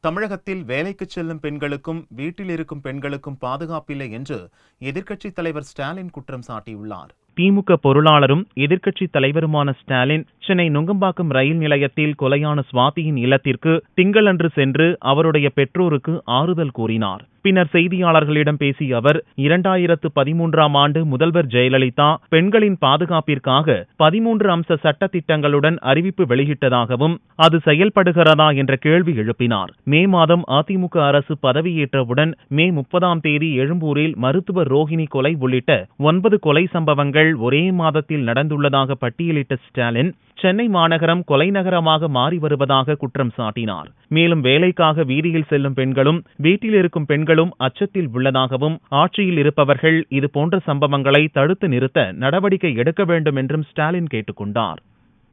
தமிழகத்தில் வேலைக்கு செல்லும் பெண்களுக்கும் வீட்டில் இருக்கும் பெண்களுக்கும் பாதுகாப்பில்லை என்று எதிர்க்கட்சித் தலைவர் ஸ்டாலின் குற்றம் சாட்டியுள்ளார். திமுக பொருளாளரும் எதிர்க்கட்சித் தலைவருமான ஸ்டாலின் சென்னை நுங்கம்பாக்கம் ரயில் நிலையத்தில் கொலையான சுவாதியின் இல்லத்திற்கு திங்களன்று சென்று அவருடைய பெற்றோருக்கு ஆறுதல் கூறினார். பின்னர் செய்தியாளர்களிடம் பேசிய அவர் 2013ஆம் ஆண்டு முதல்வர் ஜெயலலிதா பெண்களின் பாதுகாப்பிற்காக 13 அம்ச சட்ட திட்டங்களுடன் அறிவிப்பு வெளியிட்டதாகவும் அது செயல்படுகிறதா என்ற கேள்வி எழுப்பினார். மே மாதம் அதிமுக அரசு பதவியேற்றவுடன் மே 30ஆம் தேதி எழும்பூரில் மருத்துவர் ரோஹிணி கொலை உள்ளிட்ட 9 கொலை சம்பவங்கள் ஒரே மாதத்தில் நடந்துள்ளதாக பட்டியலிட்ட ஸ்டாலின் சென்னை மாநகரம் கொலை நகரமாக மாறி வருவதாக குற்றம் சாட்டினார். மேலும் வேலைக்காக வீதியில் செல்லும் பெண்களும் வீட்டில் இருக்கும் பெண்களும் அச்சத்தில் உள்ளதாகவும் ஆட்சியில் இருப்பவர்கள் இதுபோன்ற சம்பவங்களை தடுத்து நிறுத்த நடவடிக்கை எடுக்க வேண்டும் என்றும் ஸ்டாலின் கேட்டுக்கொண்டார்.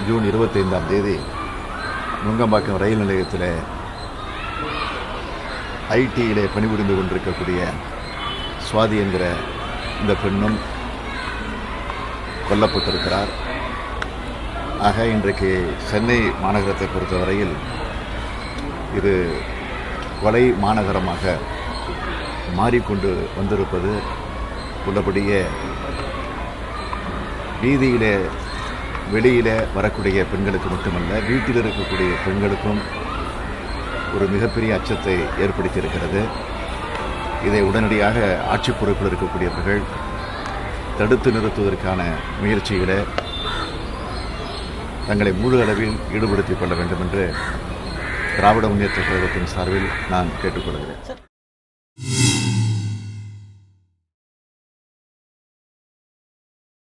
ஜூன் 25ஆம் தேதி நுங்கம்பாக்கம் ரயில் நிலையத்தில் ஐடியிலே பணிபுரிந்து கொண்டிருக்கக்கூடிய சுவாதி என்கிற இந்த பெண்ணும் கொல்லப்பட்டிருக்கிறார். ஆக இன்றைக்கு சென்னை மாநகரத்தை பொறுத்தவரையில் இது கொலை மாநகரமாக மாறிக்கொண்டு வந்திருப்பது உள்ளபடியே வீதியிலே வெளியிலே வரக்கூடிய பெண்களுக்கு மட்டுமல்ல, வீட்டில் இருக்கக்கூடிய பெண்களுக்கும் ஒரு மிகப்பெரிய அச்சத்தை ஏற்படுத்தியிருக்கிறது. இதை உடனடியாக ஆட்சி பொறுப்பில் இருக்கக்கூடியவர்கள் தடுத்து நிறுத்துவதற்கான முயற்சிகளை தங்களை முழு அளவில் ஈடுபடுத்திக் கொள்ள வேண்டும் என்று திராவிட முன்னேற்றக் கழகத்தின் சார்பில் நான் கேட்டுக்கொள்கிறேன்.